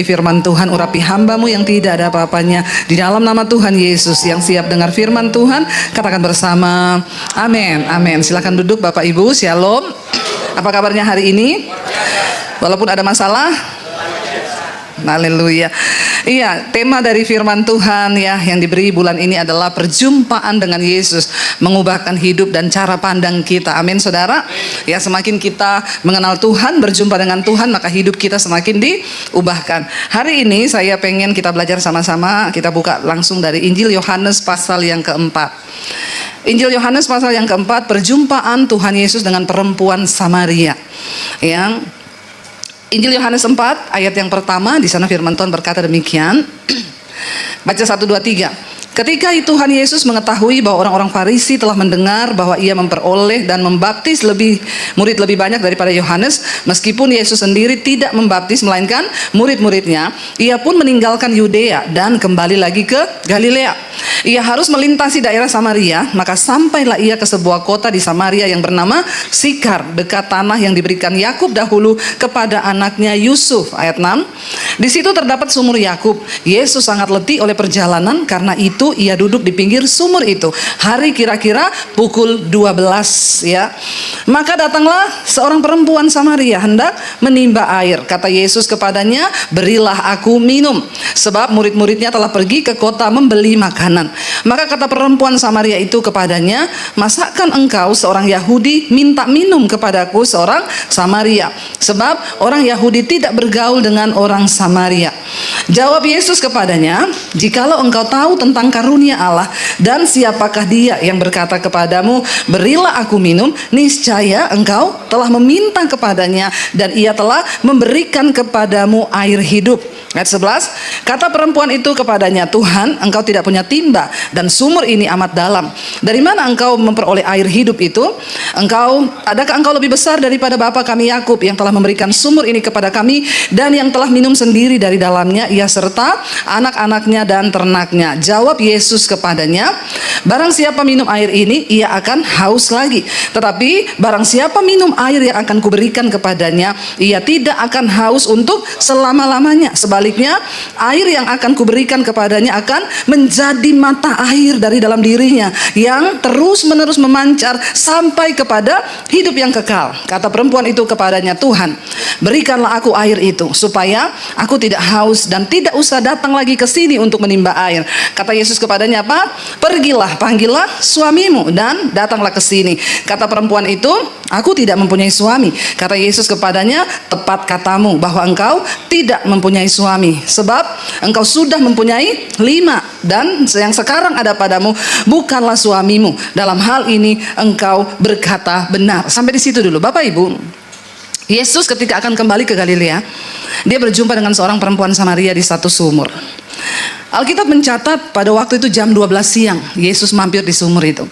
Firman Tuhan, urapi hambamu yang tidak ada apa-apanya. Di dalam nama Tuhan Yesus, yang siap dengar firman Tuhan, katakan bersama, amin, amin. Silakan duduk Bapak Ibu, shalom. Apa kabarnya hari ini? Walaupun ada masalah? Haleluya. Iya, tema dari firman Tuhan ya yang diberi bulan ini adalah perjumpaan dengan Yesus, mengubahkan hidup dan cara pandang kita. Amin saudara. Ya, semakin kita mengenal Tuhan, berjumpa dengan Tuhan, maka hidup kita semakin diubahkan. Hari ini saya pengen kita belajar sama-sama. Kita buka langsung dari Injil Yohanes pasal yang keempat. Injil Yohanes pasal yang keempat, perjumpaan Tuhan Yesus dengan perempuan Samaria. Yang Injil Yohanes 4 ayat yang pertama, di sana firman Tuhan berkata demikian. Baca 1, 2, 3. Ketika Tuhan Yesus mengetahui bahwa orang-orang Farisi telah mendengar bahwa ia memperoleh dan membaptis murid lebih banyak daripada Yohanes, meskipun Yesus sendiri tidak membaptis melainkan murid-muridnya, ia pun meninggalkan Yudea dan kembali lagi ke Galilea. Ia harus melintasi daerah Samaria, maka sampailah ia ke sebuah kota di Samaria yang bernama Sikar, dekat tanah yang diberikan Yakub dahulu kepada anaknya Yusuf. Ayat 6. Di situ terdapat sumur Yakub. Yesus sangat letih oleh perjalanan, karena itu ia duduk di pinggir sumur itu. Hari kira-kira pukul 12 ya. Maka datanglah seorang perempuan Samaria hendak menimba air. Kata Yesus kepadanya, "Berilah aku minum." Sebab murid-muridnya telah pergi ke kota membeli makanan. Maka kata perempuan Samaria itu kepadanya, "Masakan engkau seorang Yahudi minta minum kepadaku seorang Samaria? Sebab orang Yahudi tidak bergaul dengan orang Samaria." Jawab Yesus kepadanya, "Jikalau engkau tahu tentang karunia Allah dan siapakah dia yang berkata kepadamu, 'Berilah aku minum,' niscaya engkau telah meminta kepadanya dan ia telah memberikan kepadamu air hidup." Ayat 11, kata perempuan itu kepadanya, "Tuhan, engkau tidak punya timba dan sumur ini amat dalam. Dari mana engkau memperoleh air hidup itu? Adakah engkau lebih besar daripada bapa kami Yakub yang telah memberikan sumur ini kepada kami dan yang telah minum sendiri dari dalamnya, ia serta anak-anaknya dan ternaknya?" Jawab Yesus kepadanya, "Barang siapa minum air ini, ia akan haus lagi. Tetapi barang siapa minum air yang akan kuberikan kepadanya, ia tidak akan haus untuk selama-lamanya. Sebaliknya, air yang akan kuberikan kepadanya akan menjadi mata air dari dalam dirinya, yang terus-menerus memancar sampai kepada hidup yang kekal." Kata perempuan itu kepadanya, "Tuhan, berikanlah aku air itu, supaya aku tidak haus dan tidak usah datang lagi ke sini untuk menimba air." Kata Yesus kepadanya apa? "Pergilah, panggillah suamimu dan datanglah ke sini." Kata perempuan itu, "Aku tidak mempunyai suami." Kata Yesus kepadanya, "Tepat katamu bahwa engkau tidak mempunyai suami, sebab engkau sudah mempunyai 5 dan yang sekarang ada padamu bukanlah suamimu. Dalam hal ini engkau berkata benar." Sampai di situ dulu Bapak Ibu. Yesus ketika akan kembali ke Galilea, dia berjumpa dengan seorang perempuan Samaria di satu sumur. Alkitab mencatat pada waktu itu jam 12 siang Yesus mampir di sumur itu.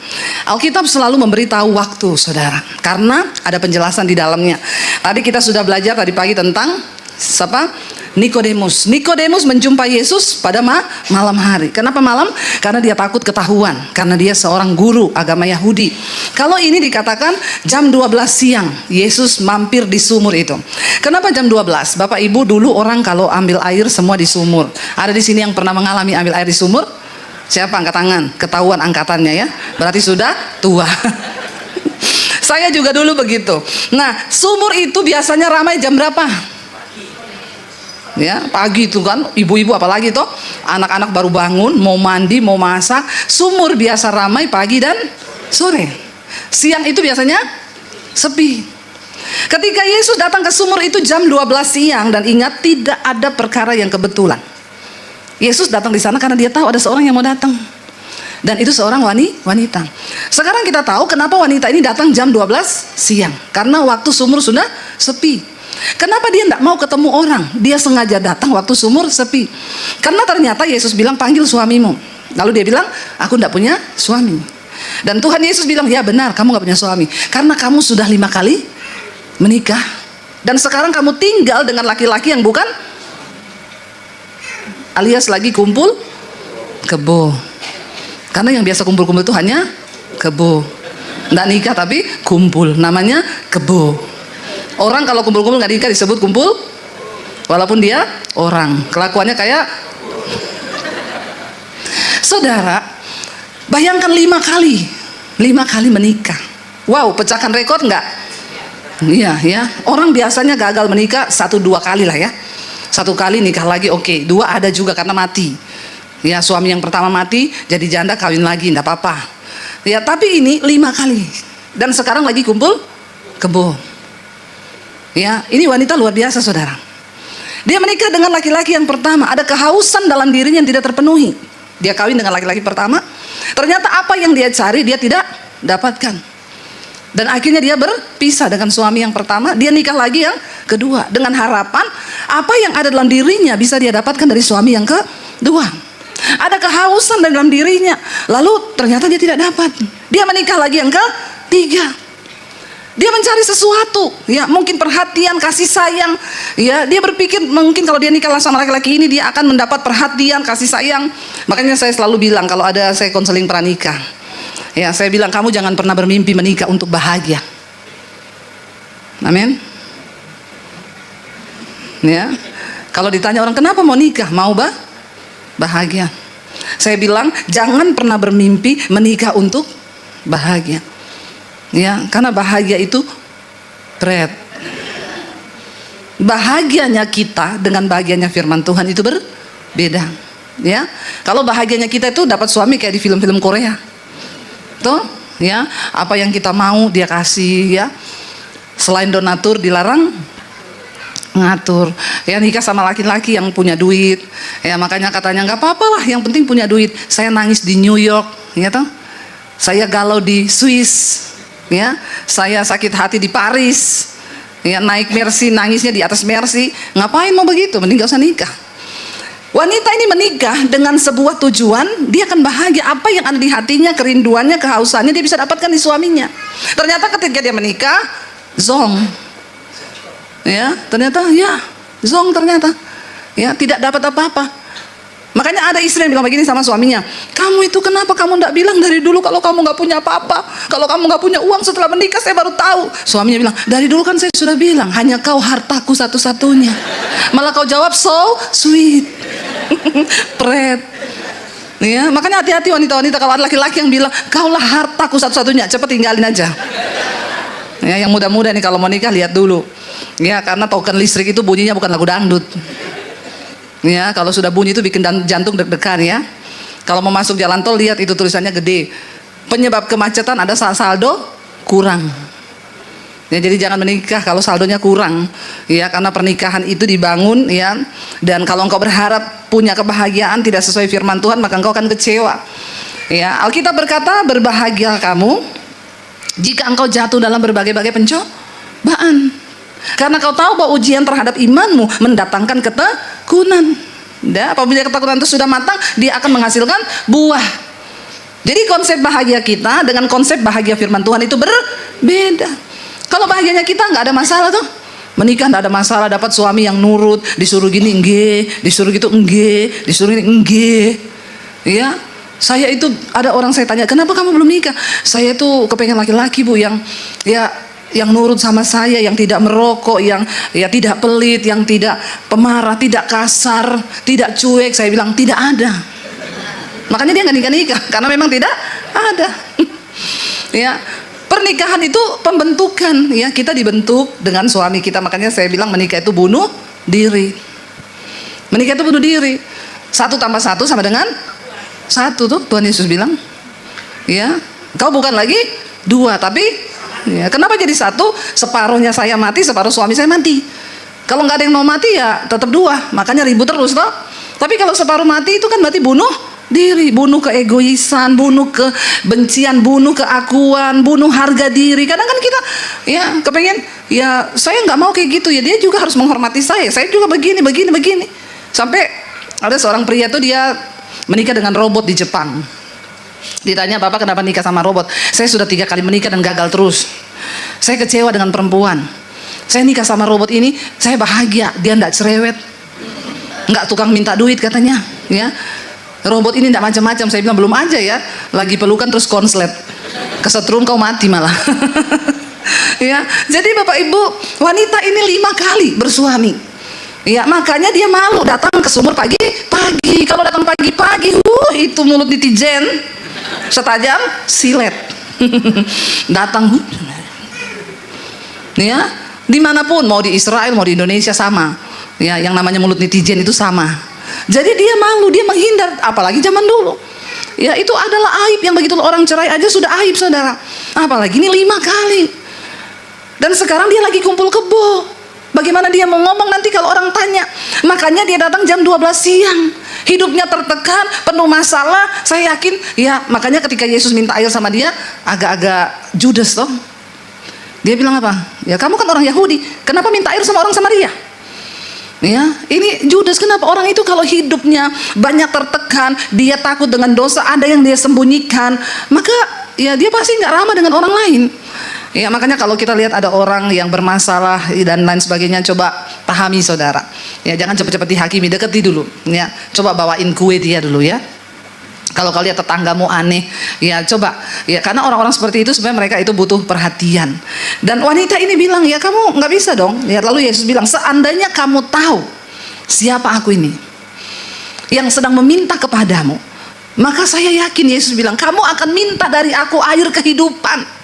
Alkitab selalu memberitahu waktu saudara, karena ada penjelasan di dalamnya. Tadi kita sudah belajar tadi pagi tentang siapa? Nikodemus. Nikodemus menjumpai Yesus pada malam hari. Kenapa malam? Karena dia takut ketahuan, karena dia seorang guru agama Yahudi. Kalau ini dikatakan jam 12 siang Yesus mampir di sumur itu. Kenapa jam 12? Bapak Ibu, dulu orang kalau ambil air semua di sumur. Ada di sini yang pernah mengalami ambil air di sumur? Siapa angkat tangan? Ketahuan angkatannya ya. Berarti sudah tua. Saya juga dulu begitu. Nah, sumur itu biasanya ramai jam berapa? Ya, pagi itu kan, ibu-ibu apalagi toh, anak-anak baru bangun, mau mandi, mau masak. Sumur biasa ramai pagi dan sore. Siang itu biasanya sepi. Ketika Yesus datang ke sumur itu jam 12 siang, dan ingat, tidak ada perkara yang kebetulan. Yesus datang di sana karena dia tahu ada seorang yang mau datang. Dan itu seorang wanita. Sekarang kita tahu kenapa wanita ini datang jam 12 siang. Karena waktu sumur sudah sepi. Kenapa dia tidak mau ketemu orang? Dia sengaja datang waktu sumur sepi. Karena ternyata Yesus bilang, "Panggil suamimu." Lalu dia bilang, "Aku tidak punya suami." Dan Tuhan Yesus bilang, "Ya benar, kamu tidak punya suami. Karena kamu sudah 5 kali menikah. Dan sekarang kamu tinggal dengan laki-laki yang bukan, alias lagi kumpul kebo." Karena yang biasa kumpul-kumpul itu hanya kebo. Tidak nikah tapi kumpul, namanya kebo. Orang kalau kumpul-kumpul nggak nikah disebut kumpul walaupun dia orang. Kelakuannya kayak saudara. Bayangkan 5 kali menikah. Wow, pecahkan rekor nggak? Iya ya. Orang biasanya gagal menikah 1-2 kali lah ya. 1 kali nikah lagi oke. 2 ada juga karena mati. Ya, suami yang pertama mati, jadi janda kawin lagi, nggak apa-apa. Ya, tapi ini 5 kali. Dan sekarang lagi kumpul kebo. Ya, ini wanita luar biasa saudara. Dia menikah dengan laki-laki yang pertama. Ada kehausan dalam dirinya yang tidak terpenuhi. Dia kawin dengan laki-laki pertama. Ternyata apa yang dia cari dia tidak dapatkan. Dan akhirnya dia berpisah dengan suami yang pertama. Dia nikah lagi yang kedua. Dengan harapan apa yang ada dalam dirinya bisa dia dapatkan dari suami yang kedua. Ada kehausan dalam dirinya. Lalu ternyata dia tidak dapat. Dia menikah lagi yang ketiga. Dia mencari sesuatu, ya mungkin perhatian, kasih sayang, ya dia berpikir mungkin kalau dia nikah sama laki-laki ini dia akan mendapat perhatian, kasih sayang. Makanya saya selalu bilang kalau ada saya konseling pranikah, ya saya bilang kamu jangan pernah bermimpi menikah untuk bahagia. Amin. Ya, kalau ditanya orang kenapa mau nikah, mau bahagia. Saya bilang jangan pernah bermimpi menikah untuk bahagia. Ya, karena bahagia itu berat. Bahagianya kita dengan bahagianya firman Tuhan itu berbeda. Ya, kalau bahagianya kita itu dapat suami kayak di film-film Korea, tuh, ya, apa yang kita mau dia kasih, ya. Selain donatur dilarang ngatur. Ya, nikah sama laki-laki yang punya duit. Ya, makanya katanya nggak apa-apa lah, yang penting punya duit. Saya nangis di New York, ya toh. Saya galau di Swiss. Ya, saya sakit hati di Paris, ya naik Mercy nangisnya di atas Mercy. Ngapain mau begitu? Mending gak usah nikah. Wanita ini menikah dengan sebuah tujuan, dia akan bahagia. Apa yang ada di hatinya, kerinduannya, kehausannya dia bisa dapatkan di suaminya. Ternyata ketika dia menikah, zong. Ya, ternyata ya zong ternyata. Ya, tidak dapat apa-apa. Makanya ada istri yang bilang begini sama suaminya, kamu itu kenapa kamu tidak bilang dari dulu kalau kamu nggak punya apa-apa, kalau kamu nggak punya uang, setelah menikah saya baru tahu. Suaminya bilang, dari dulu kan saya sudah bilang, hanya kau hartaku satu-satunya. Malah kau jawab so sweet. Pret. Ya, makanya hati-hati wanita-wanita kalau ada laki-laki yang bilang, kaulah hartaku satu-satunya, cepat tinggalin aja. Ya, yang muda-muda nih kalau mau nikah lihat dulu. Ya, karena token listrik itu bunyinya bukan lagu dangdut. Ya, kalau sudah bunyi itu bikin jantung deg-degan ya. Kalau mau masuk jalan tol lihat itu tulisannya gede. Penyebab kemacetan ada saldo kurang. Ya, jadi jangan menikah kalau saldonya kurang. Ya, karena pernikahan itu dibangun ya. Dan kalau engkau berharap punya kebahagiaan tidak sesuai firman Tuhan, maka engkau akan kecewa. Ya, Alkitab berkata, berbahagia kamu jika engkau jatuh dalam berbagai-bagai pencobaan. Karena kau tahu bahwa ujian terhadap imanmu mendatangkan ketekunan. Dan apabila ketekunan itu sudah matang, dia akan menghasilkan buah. Jadi konsep bahagia kita dengan konsep bahagia firman Tuhan itu berbeda. Kalau bahagianya kita nggak ada masalah tuh. Menikah nggak ada masalah, dapat suami yang nurut, disuruh gini enggak, disuruh gitu enggak, disuruh ini enggak. Ya, saya itu ada orang saya tanya, kenapa kamu belum nikah? Saya tuh kepengen laki-laki bu yang yang nurut sama saya, yang tidak merokok, yang ya tidak pelit, yang tidak pemarah, tidak kasar, tidak cuek. Saya bilang tidak ada. Makanya dia nggak nikah karena memang tidak ada. Ya, pernikahan itu pembentukan. Ya, kita dibentuk dengan suami kita. Makanya saya bilang menikah itu bunuh diri. Menikah itu bunuh diri. 1 tambah 1 sama dengan 1 tuh Tuhan Yesus bilang. Ya, kau bukan lagi 2 tapi ya, kenapa jadi 1? Separuhnya saya mati, separuh suami saya mati. Kalau nggak ada yang mau mati ya tetap 2. Makanya ribut terus toh. Tapi kalau separuh mati itu kan berarti bunuh diri, bunuh keegoisan, bunuh kebencian, bunuh keakuan, bunuh harga diri. Kadang kan kita ya kepengen ya saya nggak mau kayak gitu ya, dia juga harus menghormati saya. Saya juga begini. Sampai ada seorang pria tuh dia menikah dengan robot di Jepang. Ditanya, bapak kenapa nikah sama robot? Saya sudah 3 kali menikah dan gagal terus. Saya kecewa dengan perempuan. Saya nikah sama robot ini, saya bahagia. Dia tidak cerewet, nggak tukang minta duit katanya. Ya, robot ini tidak macam-macam. Saya bilang belum aja ya, lagi pelukan terus konslet, kesetrum kau mati malah. Ya, jadi bapak ibu, wanita ini 5 kali bersuami. Ya, makanya dia malu datang ke sumur pagi-pagi. Kalau datang pagi-pagi, itu mulut netizen setajam silet. Datang, ya, dimanapun, mau di Israel, mau di Indonesia sama. Ya, yang namanya mulut netizen itu sama. Jadi dia malu, dia menghindar, apalagi zaman dulu. Ya, itu adalah aib yang begitu orang cerai aja sudah aib, saudara. Apalagi ini 5 kali. Dan sekarang dia lagi kumpul kebo. Bagaimana dia mau ngomong nanti kalau orang tanya? Makanya dia datang jam 12 siang. Hidupnya tertekan, penuh masalah. Saya yakin, ya, makanya ketika Yesus minta air sama dia, agak-agak judes toh. Dia bilang apa? Ya, kamu kan orang Yahudi, kenapa minta air sama orang Samaria? Ya, ini judes. Kenapa orang itu kalau hidupnya banyak tertekan, dia takut dengan dosa, ada yang dia sembunyikan, maka ya dia pasti nggak ramah dengan orang lain. Ya, makanya kalau kita lihat ada orang yang bermasalah dan lain sebagainya, coba pahami, saudara. Ya, jangan cepat-cepat dihakimi, deketi dulu. Ya, coba bawain kue dia dulu ya. Kalau kalian tetanggamu aneh, ya coba. Ya, karena orang-orang seperti itu sebenarnya mereka itu butuh perhatian. Dan wanita ini bilang, ya kamu nggak bisa dong. Ya, lalu Yesus bilang, seandainya kamu tahu siapa aku ini yang sedang meminta kepadamu, maka saya yakin, Yesus bilang, kamu akan minta dari aku air kehidupan.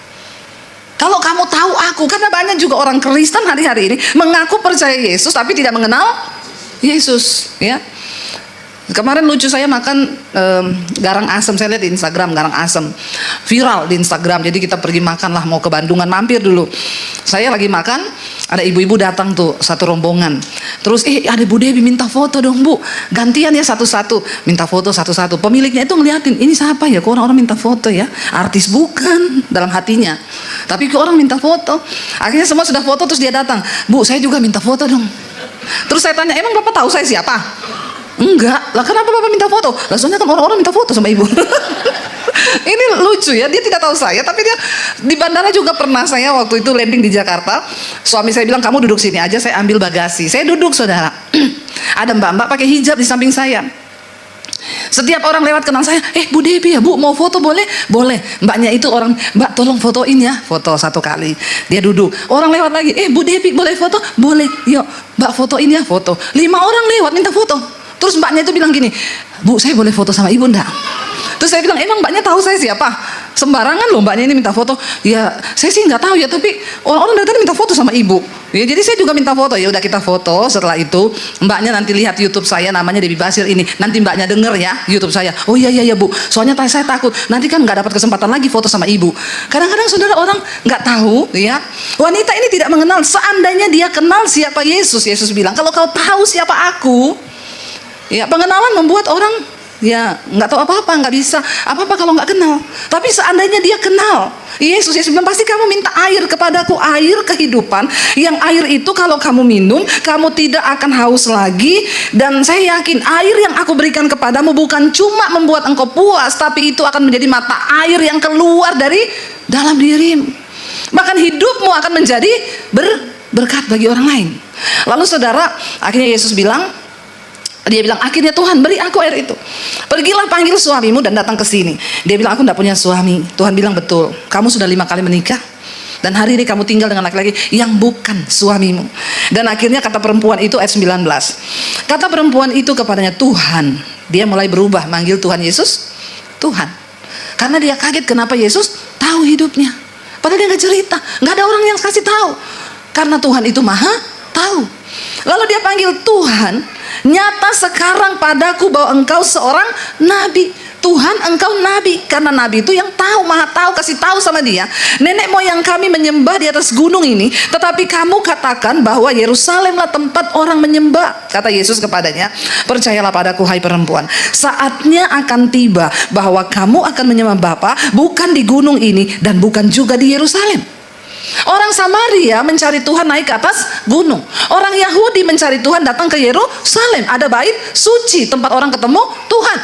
Kalau kamu tahu aku, karena banyak juga orang Kristen hari-hari ini mengaku percaya Yesus tapi tidak mengenal Yesus. Ya, kemarin lucu, saya makan garang asem, saya lihat di Instagram garang asem viral di Instagram. Jadi kita pergi makan lah, mau ke Bandungan, mampir dulu. Saya lagi makan, ada ibu-ibu datang tuh, satu rombongan. Terus ada Bu Dewi minta foto dong Bu, gantian ya satu-satu, minta foto satu-satu. Pemiliknya itu ngeliatin, ini siapa ya, kok orang-orang minta foto ya, artis bukan dalam hatinya, tapi kok orang minta foto. Akhirnya semua sudah foto, terus dia datang, Bu saya juga minta foto dong. Terus saya tanya, emang Bapak tahu saya siapa? Enggak, lah kenapa Bapak minta foto? Lah soalnya kan orang-orang minta foto sama Ibu. Ini lucu ya, dia tidak tahu saya, tapi dia di bandara juga pernah. Saya waktu itu landing di Jakarta, suami saya bilang, kamu duduk sini aja, saya ambil bagasi. Saya duduk, saudara. Ada mbak-mbak pakai hijab di samping saya. Setiap orang lewat kenal saya, Bu Devi ya Bu, mau foto boleh? Boleh. Mbaknya itu orang, Mbak tolong fotoin ya. Foto 1 kali, dia duduk. Orang lewat lagi, Bu Devi boleh foto? Boleh. Yuk Mbak fotoin ya. Foto. 5 orang lewat minta foto. Terus mbaknya itu bilang gini, Bu saya boleh foto sama Ibu enggak? Terus saya bilang, emang mbaknya tahu saya siapa? Sembarangan loh mbaknya ini minta foto. Ya saya sih nggak tahu ya, tapi orang-orang dari tadi minta foto sama Ibu. Ya jadi saya juga minta foto. Ya udah kita foto. Setelah itu mbaknya nanti lihat YouTube saya, namanya Debbie Basir ini. Nanti mbaknya denger ya YouTube saya. Oh iya Bu, soalnya saya takut nanti kan nggak dapat kesempatan lagi foto sama Ibu. Kadang-kadang saudara, orang nggak tahu ya. Wanita ini tidak mengenal. Seandainya dia kenal siapa Yesus, Yesus bilang, kalau kau tahu siapa aku. Ya, pengenalan membuat orang ya nggak tahu apa-apa, nggak bisa apa-apa kalau nggak kenal. Tapi seandainya dia kenal Yesus, Yesus bilang, pasti kamu minta air kepadaku, air kehidupan. Yang air itu kalau kamu minum, kamu tidak akan haus lagi. Dan saya yakin air yang aku berikan kepadamu bukan cuma membuat engkau puas, tapi itu akan menjadi mata air yang keluar dari dalam dirimu. Bahkan hidupmu akan menjadi berkat bagi orang lain. Lalu saudara, akhirnya Yesus bilang, dia bilang, akhirnya Tuhan beri aku air itu. Pergilah panggil suamimu dan datang ke sini. Dia bilang, aku tidak punya suami. Tuhan bilang, betul, kamu sudah 5 kali menikah, dan hari ini kamu tinggal dengan laki-laki yang bukan suamimu. Dan akhirnya kata perempuan itu, ayat 19, kata perempuan itu kepadanya, Tuhan. Dia mulai berubah, manggil Tuhan Yesus Tuhan. Karena dia kaget kenapa Yesus tahu hidupnya. Padahal dia nggak cerita, nggak ada orang yang kasih tahu. Karena Tuhan itu maha tahu. Lalu dia panggil Tuhan, nyata sekarang padaku bahwa engkau seorang nabi. Tuhan, engkau nabi. Karena nabi itu yang tahu, maha tahu, kasih tahu sama dia. Nenek moyang kami menyembah di atas gunung ini, tetapi kamu katakan bahwa Yerusalemlah tempat orang menyembah. Kata Yesus kepadanya, percayalah padaku hai perempuan, saatnya akan tiba bahwa kamu akan menyembah Bapa bukan di gunung ini dan bukan juga di Yerusalem. Orang Samaria mencari Tuhan naik ke atas gunung. Orang Yahudi mencari Tuhan datang ke Yerusalem. Ada bait suci, tempat orang ketemu Tuhan.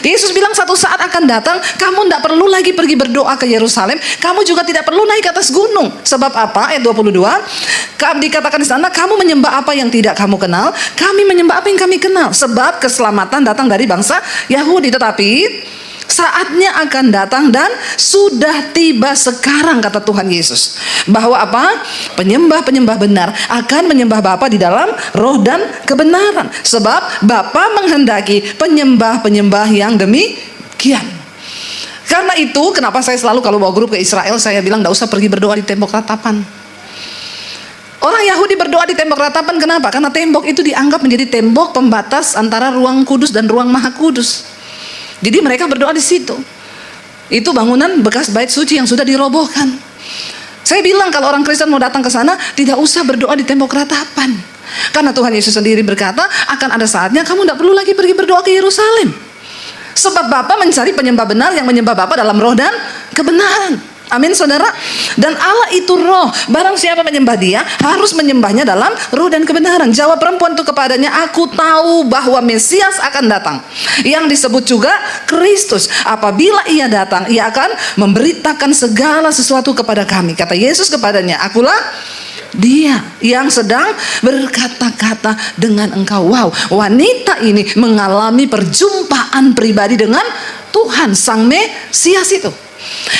Yesus bilang satu saat akan datang, kamu tidak perlu lagi pergi berdoa ke Yerusalem, kamu juga tidak perlu naik ke atas gunung. Sebab apa? Ayat 22 dikatakan di sana, kamu menyembah apa yang tidak kamu kenal, kami menyembah apa yang kami kenal. Sebab keselamatan datang dari bangsa Yahudi. Tetapi Saatnya akan datang dan sudah tiba sekarang, kata Tuhan Yesus. Bahwa apa? Penyembah-penyembah benar akan menyembah Bapa di dalam roh dan kebenaran. Sebab Bapa menghendaki penyembah-penyembah yang demikian. Karena itu kenapa saya selalu kalau bawa grup ke Israel, saya bilang tidak usah pergi berdoa di tembok ratapan. Orang Yahudi berdoa di tembok ratapan, kenapa? Karena tembok itu dianggap menjadi tembok pembatas antara ruang kudus dan ruang maha kudus. Jadi mereka berdoa di situ. Itu bangunan bekas bait suci yang sudah dirobohkan. Saya bilang kalau orang Kristen mau datang ke sana, tidak usah berdoa di tembok ratapan. Karena Tuhan Yesus sendiri berkata, akan ada saatnya kamu tidak perlu lagi pergi berdoa ke Yerusalem. Sebab Bapa mencari penyembah benar yang menyembah Bapa dalam roh dan kebenaran. Amin saudara. Dan Allah itu roh. Barang siapa menyembah dia, harus menyembahnya dalam roh dan kebenaran. Jawab perempuan itu kepadanya, aku tahu bahwa Mesias akan datang, yang disebut juga Kristus. Apabila ia datang, ia akan memberitakan segala sesuatu kepada kami. Kata Yesus kepadanya, akulah dia yang sedang berkata-kata dengan engkau. Wow, wanita ini mengalami perjumpaan pribadi dengan Tuhan Sang Mesias itu.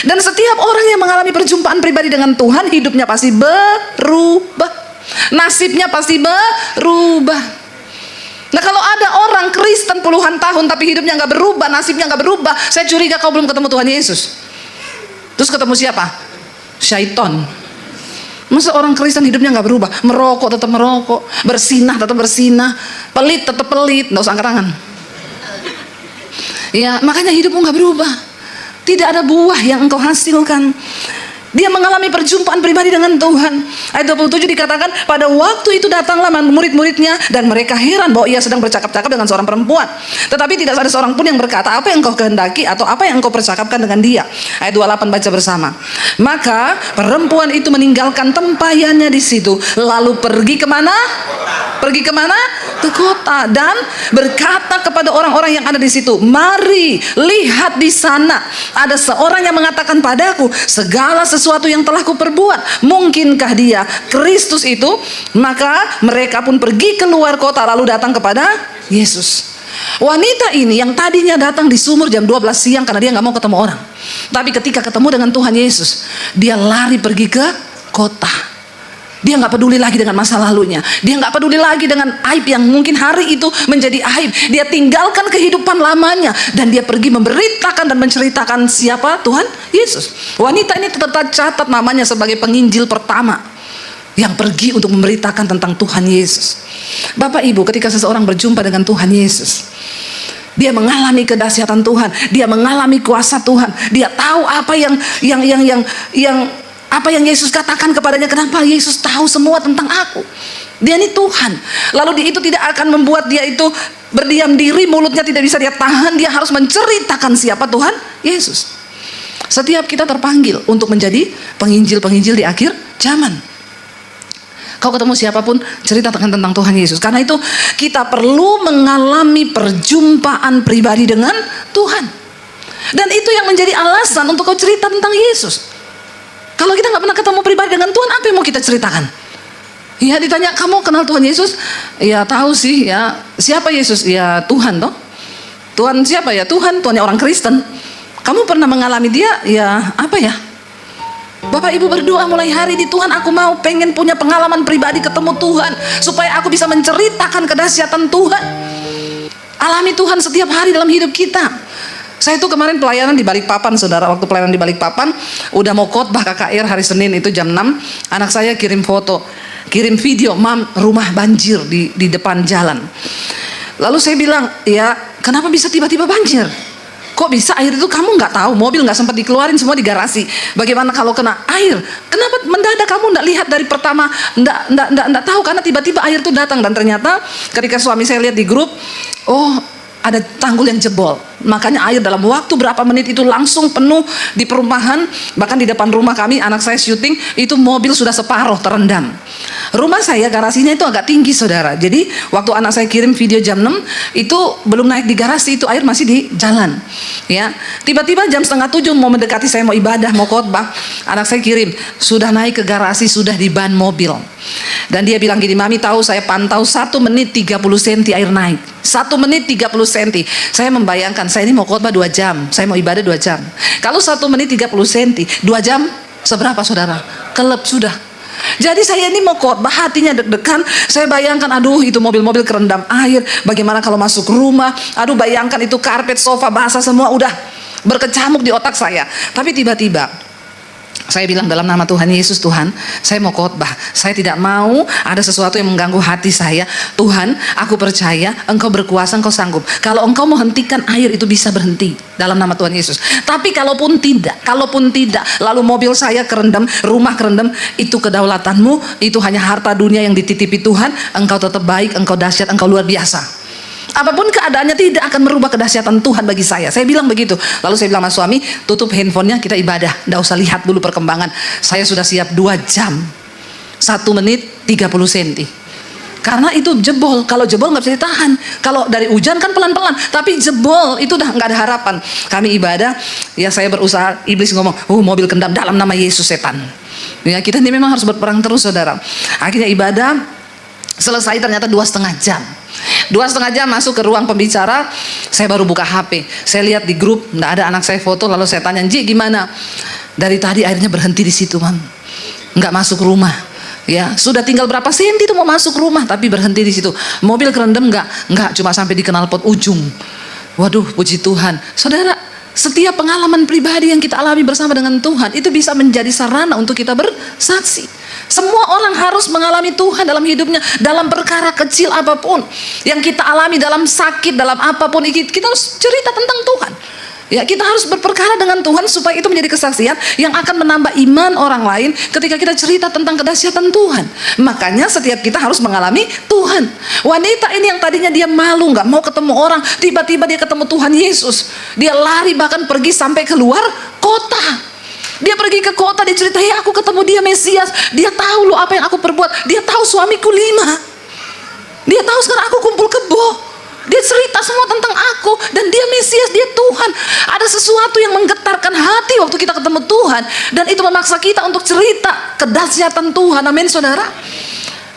Dan setiap orang yang mengalami perjumpaan pribadi dengan Tuhan, hidupnya pasti berubah, nasibnya pasti berubah. Nah, kalau ada orang Kristen puluhan tahun tapi hidupnya nggak berubah, nasibnya nggak berubah, saya curiga kau belum ketemu Tuhan Yesus. Terus ketemu siapa? Syaiton. Masa orang Kristen hidupnya nggak berubah? Merokok tetap merokok, bersinah tetap bersinah, pelit tetap pelit, nggak usah angkat-angkat. Ya, makanya hidupmu nggak berubah. Tidak ada buah yang engkau hasilkan. Dia mengalami perjumpaan pribadi dengan Tuhan. Ayat 27 dikatakan, pada waktu itu datanglah murid-muridnya dan mereka heran bahwa ia sedang bercakap-cakap dengan seorang perempuan. Tetapi tidak ada seorang pun yang berkata, apa yang engkau kehendaki atau apa yang engkau percakapkan dengan dia. Ayat 28 baca bersama. Maka perempuan itu meninggalkan tempayannya di situ, lalu pergi kemana? Pergi kemana? Ke kota, dan berkata kepada orang-orang yang ada di situ, mari lihat di sana ada seorang yang mengatakan padaku segala sesuatu yang telah kuperbuat. Mungkinkah dia Kristus itu? Maka mereka pun pergi keluar kota lalu datang kepada Yesus. Wanita ini yang tadinya datang di sumur jam 12 siang karena dia nggak mau ketemu orang, tapi ketika ketemu dengan Tuhan Yesus, dia lari pergi ke kota. Dia nggak peduli lagi dengan masa lalunya. Dia nggak peduli lagi dengan aib yang mungkin hari itu menjadi aib. Dia tinggalkan kehidupan lamanya dan dia pergi memberitakan dan menceritakan siapa Tuhan Yesus. Wanita ini tercatat namanya sebagai penginjil pertama yang pergi untuk memberitakan tentang Tuhan Yesus. Bapak Ibu, ketika seseorang berjumpa dengan Tuhan Yesus, dia mengalami kedahsyatan Tuhan, dia mengalami kuasa Tuhan, dia tahu apa yang apa yang Yesus katakan kepadanya. Kenapa Yesus tahu semua tentang aku? Dia ini Tuhan. Lalu itu tidak akan membuat dia itu berdiam diri, mulutnya tidak bisa dia tahan. Dia harus menceritakan siapa Tuhan Yesus. Setiap kita terpanggil untuk menjadi penginjil-penginjil di akhir zaman. Kau ketemu siapapun, ceritakan tentang Tuhan Yesus. Karena itu kita perlu mengalami perjumpaan pribadi dengan Tuhan. Dan itu yang menjadi alasan untuk kau cerita tentang Yesus. Kalau kita nggak pernah ketemu pribadi dengan Tuhan, apa yang mau kita ceritakan? Ya, ditanya, kamu kenal Tuhan Yesus? Ya tahu sih ya. Siapa Yesus? Ya Tuhan toh. Tuhan siapa ya? Tuhan, Tuhannya orang Kristen. Kamu pernah mengalami dia? Ya apa ya? Bapak Ibu berdoa mulai hari ini, Tuhan aku mau pengen punya pengalaman pribadi ketemu Tuhan, supaya aku bisa menceritakan kedahsyatan Tuhan. Alami Tuhan setiap hari dalam hidup kita. Saya itu kemarin pelayanan di Balikpapan, saudara. Waktu pelayanan di Balikpapan, udah mau khotbah KKR hari Senin itu jam 6. Anak saya kirim foto, kirim video, mam, rumah banjir di depan jalan. Lalu saya bilang, ya kenapa bisa tiba-tiba banjir? Kok bisa air itu kamu nggak tahu? Mobil nggak sempat dikeluarin, semua di garasi. Bagaimana kalau kena air? Kenapa mendadak kamu nggak lihat dari pertama? Nggak tahu, karena tiba-tiba air itu datang. Dan ternyata ketika suami saya lihat di grup, oh ada tanggul yang jebol. Makanya air dalam waktu berapa menit itu langsung penuh di perumahan. Bahkan di depan rumah kami, anak saya syuting, itu mobil sudah separuh terendam. Rumah saya garasinya itu agak tinggi saudara. Jadi waktu anak saya kirim video jam 6 itu belum naik di garasi, itu air masih di jalan. Ya, tiba-tiba jam 6:30 mau mendekati saya mau ibadah, mau khotbah, anak saya kirim sudah naik ke garasi, sudah di ban mobil. Dan dia bilang gini, mami tahu saya pantau 1 menit 30 cm air naik. 1 menit 30 cm. Saya membayangkan saya ini mau khotbah 2 jam, saya mau ibadah 2 jam. Kalau 1 menit 30 cm, 2 jam seberapa saudara? Kelep sudah. Jadi saya ini mau khotbah, hatinya deg-degan. Saya bayangkan, aduh itu mobil-mobil kerendam air. Bagaimana kalau masuk rumah? Aduh bayangkan itu karpet, sofa basah semua, udah berkecamuk di otak saya. Tapi tiba-tiba saya bilang dalam nama Tuhan Yesus, Tuhan saya mau khotbah, saya tidak mau ada sesuatu yang mengganggu hati saya. Tuhan, aku percaya Engkau berkuasa, Engkau sanggup. Kalau Engkau mau hentikan air itu bisa berhenti dalam nama Tuhan Yesus. Tapi kalaupun tidak, lalu mobil saya kerendam, rumah kerendam, itu kedaulatanmu, itu hanya harta dunia yang dititipi Tuhan. Engkau tetap baik, Engkau dahsyat, Engkau luar biasa. Apapun keadaannya tidak akan merubah kedahsyatan Tuhan bagi saya. Saya bilang begitu. Lalu saya bilang sama suami, tutup handphonenya, kita ibadah. Nggak usah lihat dulu perkembangan. Saya sudah siap 2 jam. 1 menit 30 cm. Karena itu jebol. Kalau jebol nggak bisa ditahan. Kalau dari hujan kan pelan-pelan. Tapi jebol itu udah nggak ada harapan. Kami ibadah, ya saya berusaha. Iblis ngomong, mobil kendam dalam nama Yesus setan. Ya kita ini memang harus berperang terus saudara. Akhirnya ibadah selesai ternyata 2,5 jam. 2,5 jam masuk ke ruang pembicara, saya baru buka HP. Saya lihat di grup, nggak ada anak saya foto. Lalu saya tanya, Ji gimana? Dari tadi airnya berhenti di situ, Mam. Nggak masuk rumah. Ya, sudah tinggal berapa senti itu mau masuk rumah, tapi berhenti di situ. Mobil kerendam nggak cuma sampai di knalpot ujung. Waduh, puji Tuhan. Saudara, setiap pengalaman pribadi yang kita alami bersama dengan Tuhan itu bisa menjadi sarana untuk kita bersaksi. Semua orang harus mengalami Tuhan dalam hidupnya, dalam perkara kecil apapun yang kita alami, dalam sakit, dalam apapun, kita harus cerita tentang Tuhan. Ya, kita harus berperkara dengan Tuhan supaya itu menjadi kesaksian yang akan menambah iman orang lain ketika kita cerita tentang kedahsyatan Tuhan. Makanya setiap kita harus mengalami Tuhan. Wanita ini yang tadinya dia malu, nggak mau ketemu orang, tiba-tiba dia ketemu Tuhan Yesus. Dia lari bahkan pergi sampai keluar kota. Dia pergi ke kota, dia cerita, hey aku ketemu dia Mesias. Dia tahu loh apa yang aku perbuat. Dia tahu suamiku 5. Dia tahu sekarang aku kumpul kebo. Dia cerita semua tentang aku. Dan dia Mesias, dia Tuhan. Ada sesuatu yang menggetarkan hati waktu kita ketemu Tuhan. Dan itu memaksa kita untuk cerita kedahsyatan Tuhan. Amin saudara.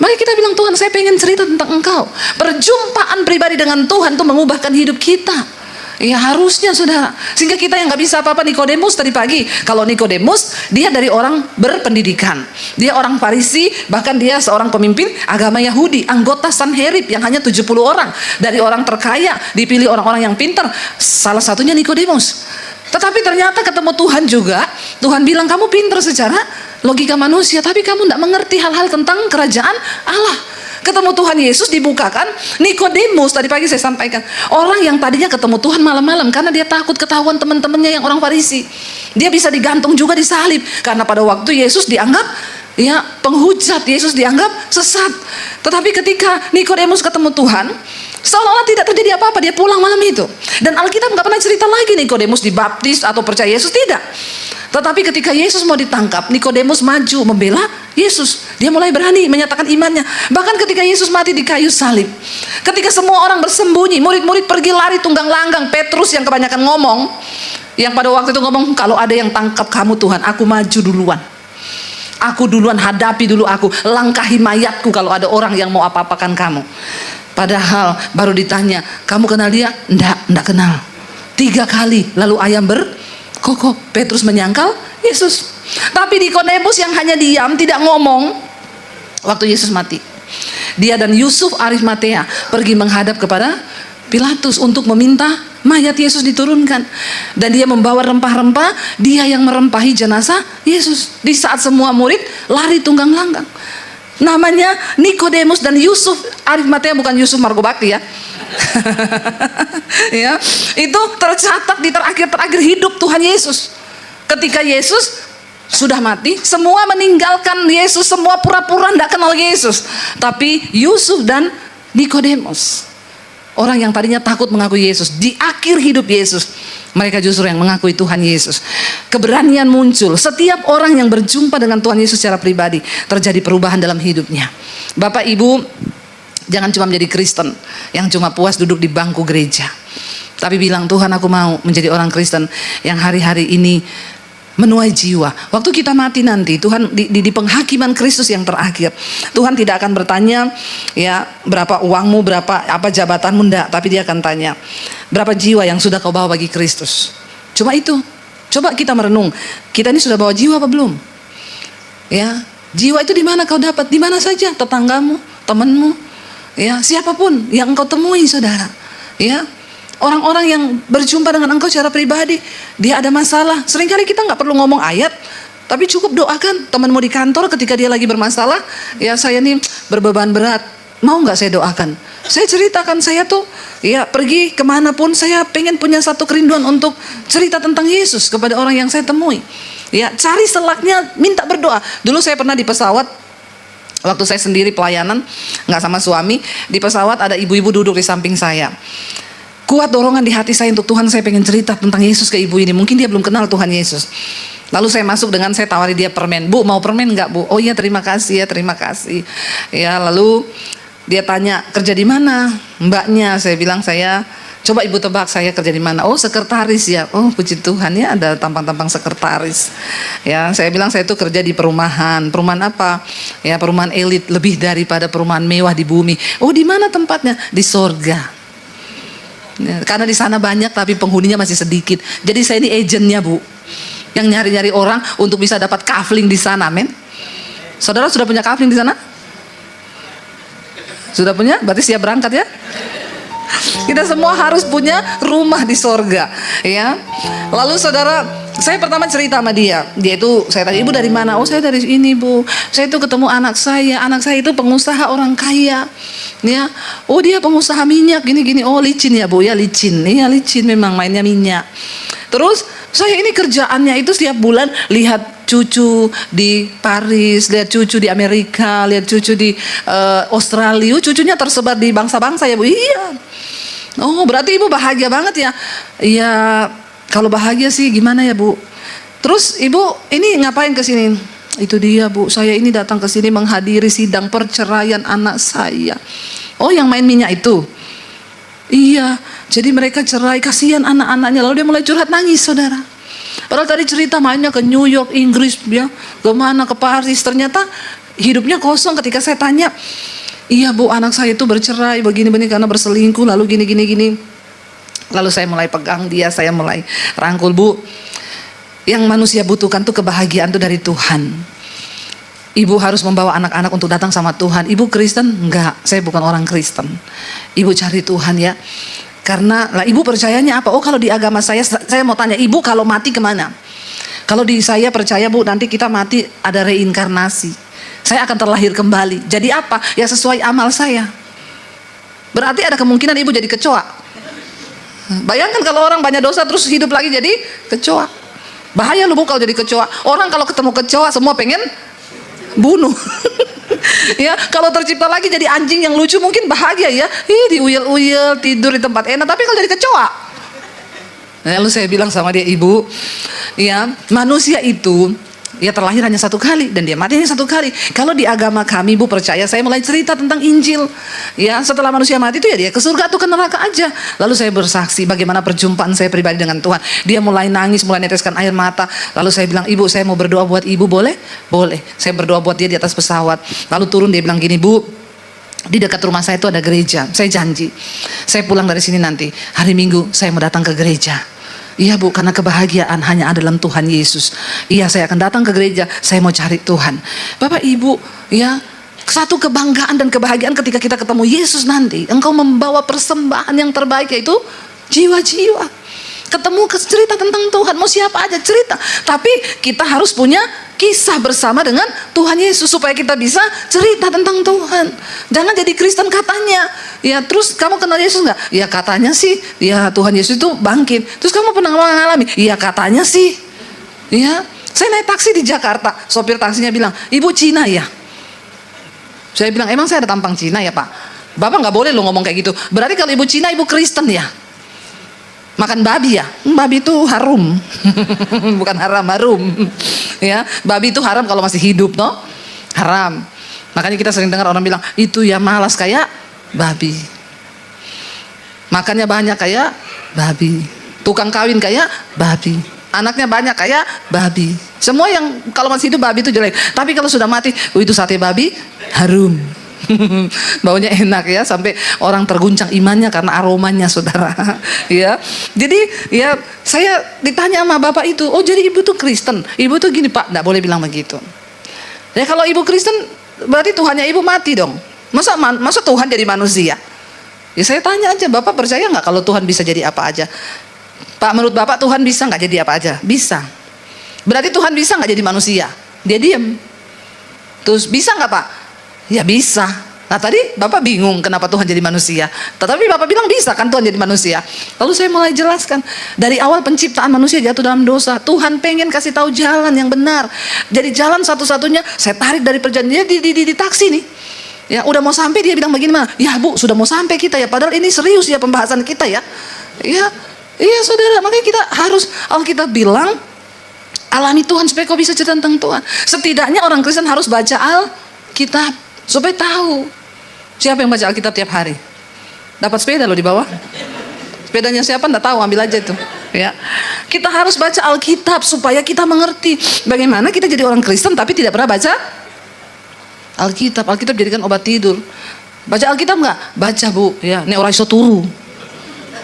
Maka kita bilang, Tuhan saya pengen cerita tentang Engkau. Perjumpaan pribadi dengan Tuhan itu mengubahkan hidup kita. Ya harusnya saudara. Sehingga kita yang gak bisa apa-apa. Nikodemus tadi pagi, kalau Nikodemus dia dari orang berpendidikan, dia orang Farisi, bahkan dia seorang pemimpin agama Yahudi, anggota Sanherib yang hanya 70 orang. Dari orang terkaya dipilih orang-orang yang pintar. Salah satunya Nikodemus. Tetapi ternyata ketemu Tuhan juga. Tuhan bilang, kamu pintar secara logika manusia, tapi kamu tidak mengerti hal-hal tentang kerajaan Allah. Ketemu Tuhan Yesus dibukakan. Nikodemus tadi pagi saya sampaikan, orang yang tadinya ketemu Tuhan malam-malam karena dia takut ketahuan teman-temannya yang orang Farisi. Dia bisa digantung juga disalib karena pada waktu Yesus dianggap ya penghujat, Yesus dianggap sesat. Tetapi ketika Nikodemus ketemu Tuhan, seolah-olah tidak terjadi apa-apa. Dia pulang malam itu. Dan Alkitab nggak pernah cerita lagi Nikodemus dibaptis atau percaya Yesus, tidak. Tetapi ketika Yesus mau ditangkap, Nikodemus maju membela Yesus. Dia mulai berani menyatakan imannya. Bahkan ketika Yesus mati di kayu salib, ketika semua orang bersembunyi, murid-murid pergi lari tunggang langgang. Petrus yang kebanyakan ngomong, yang pada waktu itu ngomong, kalau ada yang tangkap kamu Tuhan, aku maju duluan. Aku duluan, hadapi dulu aku, langkahi mayatku kalau ada orang yang mau apa-apakan kamu. Padahal baru ditanya, kamu kenal dia? Enggak kenal. 3 kali, lalu ayam berkokok. Petrus menyangkal Yesus. Tapi Nikodemus yang hanya diam, tidak ngomong, waktu Yesus mati, dia dan Yusuf Arimatea pergi menghadap kepada Pilatus untuk meminta mayat Yesus diturunkan. Dan dia membawa rempah-rempah, dia yang merempahi jenazah Yesus. Di saat semua murid lari tunggang langgang. Namanya Nikodemus dan Yusuf Arimatea, bukan Yusuf Margobakti ya. Ya, itu tercatat di terakhir hidup Tuhan Yesus. Ketika Yesus sudah mati, semua meninggalkan Yesus, semua pura-pura tidak kenal Yesus. Tapi Yusuf dan Nikodemus, Orang yang tadinya takut mengakui Yesus, di akhir hidup Yesus, mereka justru yang mengakui Tuhan Yesus. Keberanian muncul. Setiap orang yang berjumpa dengan Tuhan Yesus secara pribadi, terjadi perubahan dalam hidupnya. Bapak Ibu, jangan cuma menjadi Kristen yang cuma puas duduk di bangku gereja, tapi bilang, Tuhan, aku mau menjadi orang Kristen yang hari-hari ini menuai jiwa. Waktu kita mati nanti, Tuhan di penghakiman Kristus yang terakhir, Tuhan tidak akan bertanya ya berapa uangmu, berapa apa jabatanmu, enggak, tapi Dia akan tanya berapa jiwa yang sudah kau bawa bagi Kristus. Cuma itu. Coba kita merenung, kita ini sudah bawa jiwa apa belum? Ya, jiwa itu di mana kau dapat? Di mana saja, tetanggamu, temanmu, ya, siapapun yang engkau temui, saudara. Ya, orang-orang yang berjumpa dengan engkau secara pribadi, dia ada masalah. Seringkali kita nggak perlu ngomong ayat, tapi cukup doakan. Temanmu di kantor ketika dia lagi bermasalah, ya saya nih berbeban berat, mau nggak saya doakan? Saya ceritakan, saya tuh ya pergi kemanapun, saya pengen punya satu kerinduan untuk cerita tentang Yesus kepada orang yang saya temui. Ya, cari selaknya, minta berdoa. Dulu saya pernah di pesawat, waktu saya sendiri pelayanan, nggak sama suami, di pesawat ada ibu-ibu duduk di samping saya. Kuat dorongan di hati saya untuk, Tuhan, saya pengen cerita tentang Yesus ke ibu ini. Mungkin dia belum kenal Tuhan Yesus. Lalu saya masuk dengan, saya tawari dia permen. Bu, mau permen nggak, Bu? Oh iya, terima kasih ya, terima kasih. Ya, lalu dia tanya, kerja di mana mbaknya? Saya bilang, saya, coba ibu tebak saya kerja di mana? Oh, sekretaris ya. Oh, puji Tuhan ya, ada tampang-tampang sekretaris. Ya, saya bilang saya itu kerja di perumahan. Perumahan apa? Ya, perumahan elit, lebih daripada perumahan mewah di bumi. Oh, di mana tempatnya? Di sorga. Ya, karena di sana banyak tapi penghuninya masih sedikit. Jadi saya ini agentnya, Bu, yang nyari-nyari orang untuk bisa dapat kafling di sana, men. Saudara sudah punya kafling di sana? Sudah punya? Berarti siap berangkat ya? Kita semua harus punya rumah di sorga, ya. Lalu saudara, saya pertama cerita sama dia. Dia itu, saya tanya, ibu dari mana? Oh, saya dari ini, Bu. Saya itu ketemu anak saya. Anak saya itu pengusaha orang kaya. Ya, oh dia pengusaha minyak gini-gini. Oh, licin ya, Bu, ya licin. Iya, licin memang, mainnya minyak. Terus saya ini kerjaannya itu setiap bulan lihat cucu di Paris, lihat cucu di Amerika, lihat cucu di Australia. Cucunya tersebar di bangsa-bangsa ya, Bu. Iya. Oh, berarti ibu bahagia banget ya? Iya, kalau bahagia sih gimana ya, Bu? Terus ibu ini ngapain ke sini? Itu dia, Bu, saya ini datang ke sini menghadiri sidang perceraian anak saya. Oh, yang main minyak itu? Iya, jadi mereka cerai, kasihan anak-anaknya. Lalu dia mulai curhat, nangis, saudara. Padahal tadi cerita mainnya ke New York, Inggris, ya, kemana, ke Paris. Ternyata hidupnya kosong ketika saya tanya. Iya, Bu, anak saya itu bercerai begini-begini karena berselingkuh, lalu gini. Lalu saya mulai pegang dia, saya mulai rangkul, Bu. Yang manusia butuhkan tuh kebahagiaan tuh dari Tuhan. Ibu harus membawa anak-anak untuk datang sama Tuhan. Ibu Kristen? Enggak, saya bukan orang Kristen. Ibu cari Tuhan ya. Karena lah ibu percayanya apa? Oh, kalau di agama saya mau tanya, ibu kalau mati kemana? Kalau di saya percaya, Bu, nanti kita mati ada reinkarnasi. Saya akan terlahir kembali. Jadi apa? Ya sesuai amal saya. Berarti ada kemungkinan ibu jadi kecoa. Bayangkan kalau orang banyak dosa terus hidup lagi jadi kecoa. Bahaya lu, Bu, kalau jadi kecoa. Orang kalau ketemu kecoa semua pengen bunuh. Ya, kalau tercipta lagi jadi anjing yang lucu mungkin bahagia ya. Diuyel-uyel, tidur di tempat enak. Tapi kalau jadi kecoa. Lalu saya bilang sama dia, Ibu, ya, manusia itu ya terlahir hanya satu kali dan dia mati hanya satu kali. Kalau di agama kami, Bu, percaya, saya mulai cerita tentang Injil. Ya, setelah manusia mati itu ya dia ke surga atau ke neraka aja. Lalu saya bersaksi bagaimana perjumpaan saya pribadi dengan Tuhan. Dia mulai nangis, mulai neteskan air mata. Lalu saya bilang, Ibu, saya mau berdoa buat Ibu, boleh? Boleh. Saya berdoa buat dia di atas pesawat. Lalu turun, dia bilang gini, Bu, di dekat rumah saya itu ada gereja. Saya janji, saya pulang dari sini nanti hari Minggu saya mau datang ke gereja. Iya, Bu, karena kebahagiaan hanya ada dalam Tuhan Yesus. Iya, saya akan datang ke gereja, saya mau cari Tuhan. Bapak Ibu, ya, satu kebanggaan dan kebahagiaan ketika kita ketemu Yesus nanti. Engkau membawa persembahan yang terbaik, yaitu jiwa-jiwa. Ketemu cerita tentang Tuhan, mau siapa aja cerita. Tapi kita harus punya kisah bersama dengan Tuhan Yesus supaya kita bisa cerita tentang Tuhan. Jangan jadi Kristen katanya. Ya, terus kamu kenal Yesus nggak? Ya katanya sih, ya Tuhan Yesus itu bangkit. Terus kamu pernah mengalami? Ya katanya sih. Ya, saya naik taksi di Jakarta, sopir taksinya bilang, Ibu Cina ya? Saya bilang, emang saya ada tampang Cina ya, Pak? Bapak nggak boleh lo ngomong kayak gitu. Berarti kalau ibu Cina, ibu Kristen ya? Makan babi ya? Babi itu harum. Bukan haram, harum. Ya, babi itu haram kalau masih hidup, no? Haram. Makanya kita sering dengar orang bilang, itu ya malas kayak babi. Makannya banyak kayak babi. Tukang kawin kayak babi. Anaknya banyak kayak babi. Semua yang kalau masih hidup babi itu jelek. Tapi kalau sudah mati, itu sate babi harum. Baunya enak ya, sampai orang terguncang imannya karena aromanya, saudara. Ya, jadi ya saya ditanya sama bapak itu, oh jadi ibu tuh Kristen, ibu tuh gini Pak, nggak boleh bilang begitu. Ya kalau ibu Kristen berarti Tuhannya ibu mati dong. Masa Tuhan jadi manusia? Ya saya tanya aja, bapak percaya nggak kalau Tuhan bisa jadi apa aja? Pak, menurut bapak Tuhan bisa nggak jadi apa aja? Bisa. Berarti Tuhan bisa nggak jadi manusia? Dia diam. Terus bisa nggak Pak? Ya bisa. Nah tadi Bapak bingung kenapa Tuhan jadi manusia. Tetapi Bapak bilang bisa kan Tuhan jadi manusia. Lalu saya mulai jelaskan. Dari awal penciptaan manusia jatuh dalam dosa. Tuhan pengen kasih tahu jalan yang benar. Jadi jalan satu-satunya saya tarik dari perjanjian di taksi nih. Ya udah mau sampai dia bilang bagaimana? Ya Bu sudah mau sampai kita ya. Padahal ini serius ya pembahasan kita ya. Iya saudara. Makanya kita harus Alkitab bilang alami Tuhan supaya kau bisa cerita tentang Tuhan. Setidaknya orang Kristen harus baca Alkitab. Supaya tahu. Siapa yang baca Alkitab tiap hari? Dapat sepeda loh di bawah. Sepedanya siapa enggak tahu, ambil aja itu. Ya. Kita harus baca Alkitab supaya kita mengerti bagaimana kita jadi orang Kristen tapi tidak pernah baca Alkitab. Alkitab jadikan obat tidur. Baca Alkitab enggak? Baca Bu. Ya, nek ora iso turu.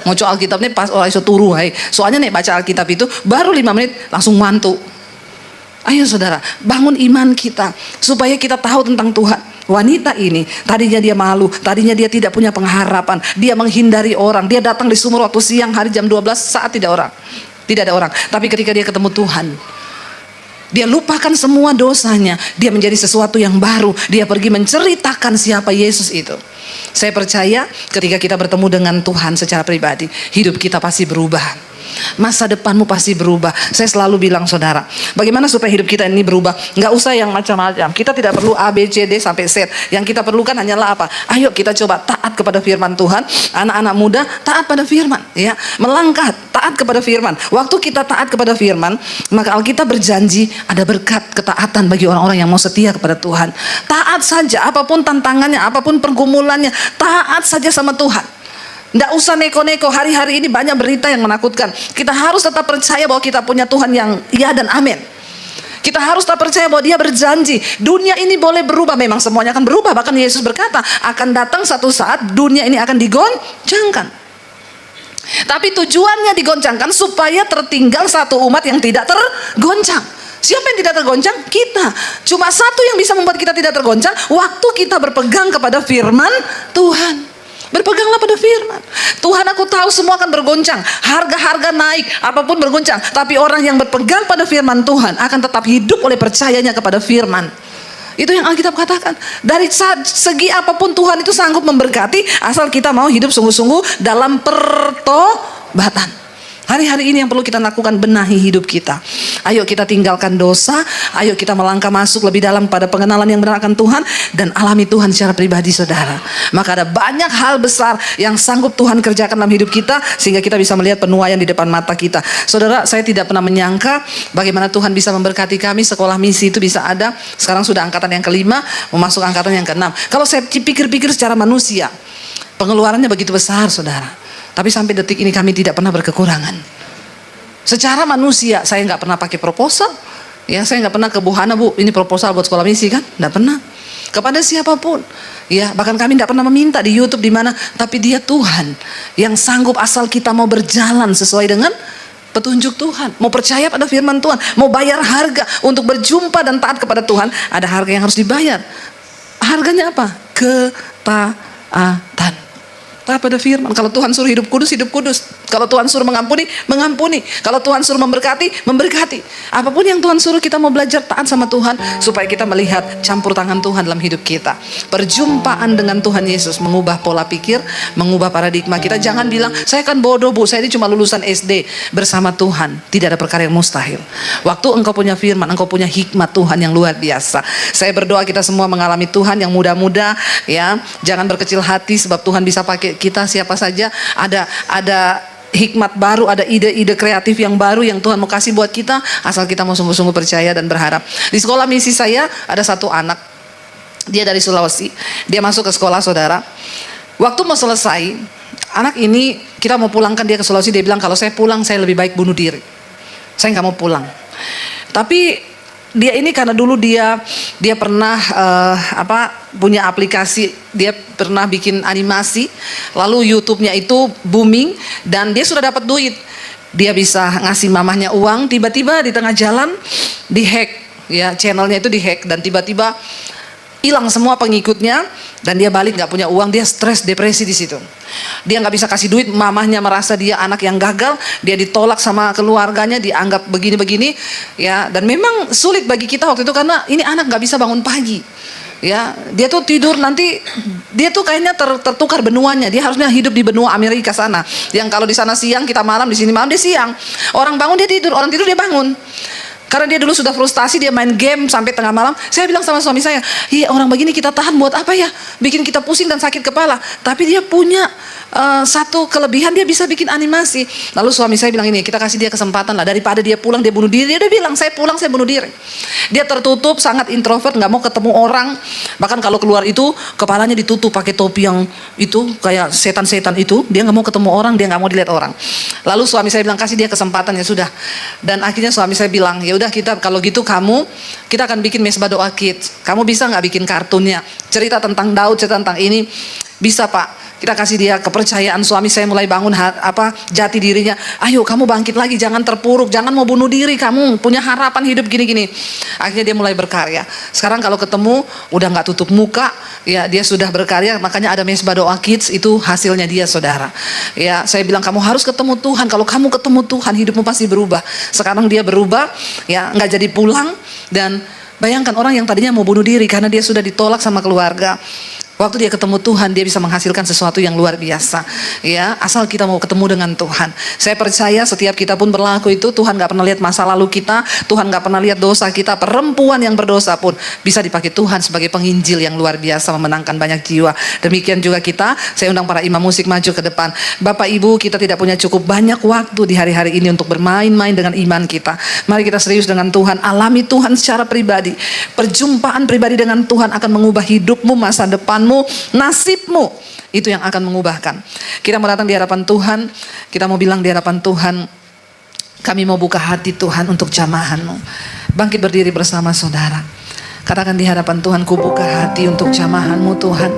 Ngoco Alkitab nih pas ora iso turu hai. Soalnya nek baca Alkitab itu baru 5 menit langsung mantuk. Ayo saudara, bangun iman kita supaya kita tahu tentang Tuhan. Wanita ini tadinya dia malu, tadinya dia tidak punya pengharapan, dia menghindari orang, dia datang di sumur waktu siang hari jam 12 saat tidak ada orang. Tapi ketika dia ketemu Tuhan, dia lupakan semua dosanya, dia menjadi sesuatu yang baru, dia pergi menceritakan siapa Yesus itu. Saya percaya ketika kita bertemu dengan Tuhan secara pribadi, hidup kita pasti berubah. Masa depanmu pasti berubah. Saya selalu bilang saudara, bagaimana supaya hidup kita ini berubah? Nggak usah yang macam-macam. Kita tidak perlu A, B, C, D sampai Z. Yang kita perlukan hanyalah apa? Ayo kita coba taat kepada firman Tuhan. Anak-anak muda taat pada firman, ya. Melangkah taat kepada firman. Waktu kita taat kepada firman, maka Alkitab berjanji ada berkat ketaatan bagi orang-orang yang mau setia kepada Tuhan. Taat saja, apapun tantangannya, apapun pergumulannya, taat saja sama Tuhan. Nggak usah neko-neko. Hari-hari ini banyak berita yang menakutkan. Kita harus tetap percaya bahwa kita punya Tuhan yang ya dan amin. Kita harus tetap percaya bahwa dia berjanji dunia ini boleh berubah. Memang semuanya akan berubah. Bahkan Yesus berkata akan datang satu saat dunia ini akan digoncangkan. Tapi tujuannya digoncangkan supaya tertinggal satu umat yang tidak tergoncang. Siapa yang tidak tergoncang? Kita. Cuma satu yang bisa membuat kita tidak tergoncang, waktu kita berpegang kepada firman Tuhan. Berpeganglah pada firman. Tuhan, aku tahu semua akan bergoncang, harga-harga naik, apapun bergoncang. Tapi orang yang berpegang pada firman Tuhan akan tetap hidup oleh percayanya kepada firman. Itu yang Alkitab katakan. Dari segi apapun Tuhan itu sanggup memberkati, asal kita mau hidup sungguh-sungguh dalam pertobatan. Hari-hari ini yang perlu kita lakukan, benahi hidup kita. Ayo kita tinggalkan dosa. Ayo kita melangkah masuk lebih dalam pada pengenalan yang benar akan Tuhan. Dan alami Tuhan secara pribadi saudara. Maka ada banyak hal besar yang sanggup Tuhan kerjakan dalam hidup kita. Sehingga kita bisa melihat penuaian di depan mata kita. Saudara, saya tidak pernah menyangka bagaimana Tuhan bisa memberkati kami. Sekolah misi itu bisa ada. Sekarang sudah angkatan yang ke-5, memasuki angkatan yang ke-6. Kalau saya pikir-pikir secara manusia, pengeluarannya begitu besar saudara. Tapi sampai detik ini kami tidak pernah berkekurangan. Secara manusia saya nggak pernah pakai proposal. Ya, saya nggak pernah ke Bu Hana, Bu, ini proposal buat sekolah misi kan? Nggak pernah. Kepada siapapun. Ya, bahkan kami nggak pernah meminta di YouTube di mana. Tapi Dia Tuhan yang sanggup asal kita mau berjalan sesuai dengan petunjuk Tuhan. Mau percaya pada firman Tuhan. Mau bayar harga untuk berjumpa dan taat kepada Tuhan. Ada harga yang harus dibayar. Harganya apa? Ketaatan. Pada firman. Kalau Tuhan suruh hidup kudus, hidup kudus. Kalau Tuhan suruh mengampuni, mengampuni. Kalau Tuhan suruh memberkati, memberkati. Apapun yang Tuhan suruh, kita mau belajar taat sama Tuhan, supaya kita melihat campur tangan Tuhan dalam hidup kita. Perjumpaan dengan Tuhan Yesus mengubah pola pikir, mengubah paradigma kita. Jangan bilang, saya kan bodoh bu, saya ini cuma lulusan SD. Bersama Tuhan tidak ada perkara yang mustahil. Waktu engkau punya firman, engkau punya hikmat Tuhan yang luar biasa. Saya berdoa kita semua mengalami Tuhan yang muda-muda, ya. Jangan berkecil hati, sebab Tuhan bisa pakai kita siapa saja. Ada hikmat baru, ada ide-ide kreatif yang baru yang Tuhan mau kasih buat kita, asal kita mau sungguh-sungguh percaya dan berharap. Di sekolah misi saya ada satu anak, dia dari Sulawesi. Dia masuk ke sekolah, saudara. Waktu mau selesai, anak ini kita mau pulangkan dia ke Sulawesi. Dia bilang, kalau saya pulang saya lebih baik bunuh diri, saya nggak mau pulang. Tapi dia ini karena dulu dia pernah punya aplikasi, dia pernah bikin animasi, lalu YouTube-nya itu booming dan dia sudah dapat duit. Dia bisa ngasih mamahnya uang, tiba-tiba di tengah jalan dihack, ya, channelnya itu dihack dan tiba-tiba hilang semua pengikutnya dan dia balik nggak punya uang. Dia stres, depresi di situ. Dia nggak bisa kasih duit, mamahnya merasa dia anak yang gagal, dia ditolak sama keluarganya, dianggap begini-begini, ya. Dan memang sulit bagi kita waktu itu karena ini anak nggak bisa bangun pagi, ya. Dia tuh tidur nanti, dia tuh kayaknya tertukar benuanya. Dia harusnya hidup di benua Amerika sana, yang kalau di sana siang kita malam, di sini malam dia siang. Orang bangun dia tidur, orang tidur dia bangun. Karena dia dulu sudah frustasi, dia main game sampai tengah malam. Saya bilang sama suami saya, iya, orang begini kita tahan buat apa ya? Bikin kita pusing dan sakit kepala. Tapi dia punya satu kelebihan, dia bisa bikin animasi. Lalu suami saya bilang, ini kita kasih dia kesempatan lah, daripada dia pulang dia bunuh diri. Dia udah bilang, saya pulang saya bunuh diri. Dia tertutup, sangat introvert, nggak mau ketemu orang. Bahkan kalau keluar itu kepalanya ditutup pakai topi yang itu kayak setan-setan itu. Dia nggak mau ketemu orang, dia nggak mau dilihat orang. Lalu suami saya bilang, kasih dia kesempatan, ya sudah. Dan akhirnya suami saya bilang, ya udah, kita kalau gitu kita akan bikin mesbah doa kids. Kamu bisa nggak bikin kartunnya, cerita tentang Daud, cerita tentang ini? Bisa pak. Kita kasih dia kepercayaan. Suami saya mulai bangun jati dirinya. Ayo kamu bangkit lagi, jangan terpuruk, jangan mau bunuh diri, kamu punya harapan hidup gini-gini. Akhirnya dia mulai berkarya. Sekarang kalau ketemu udah nggak tutup muka, ya, dia sudah berkarya. Makanya ada mesbah doa kids, itu hasilnya dia, saudara. Ya, saya bilang kamu harus ketemu Tuhan. Kalau kamu ketemu Tuhan, hidupmu pasti berubah. Sekarang dia berubah, ya, nggak jadi pulang. Dan bayangkan orang yang tadinya mau bunuh diri karena dia sudah ditolak sama keluarga. Waktu dia ketemu Tuhan, dia bisa menghasilkan sesuatu yang luar biasa, ya, asal kita mau ketemu dengan Tuhan. Saya percaya setiap kita pun berlaku itu, Tuhan gak pernah lihat masa lalu kita, Tuhan gak pernah lihat dosa kita. Perempuan yang berdosa pun bisa dipakai Tuhan sebagai penginjil yang luar biasa, memenangkan banyak jiwa. Demikian juga kita. Saya undang para imam musik maju ke depan. Bapak Ibu, kita tidak punya cukup banyak waktu di hari-hari ini untuk bermain-main dengan iman kita. Mari kita serius dengan Tuhan, alami Tuhan secara pribadi. Perjumpaan pribadi dengan Tuhan akan mengubah hidupmu, masa depan, nasibmu, itu yang akan mengubahkan. Kita mau datang di hadapan Tuhan, kita mau bilang di hadapan Tuhan, kami mau buka hati Tuhan untuk jamahan-Mu. Bangkit berdiri bersama saudara. Katakan di hadapan Tuhan, ku buka hati untuk jamahan-Mu Tuhan.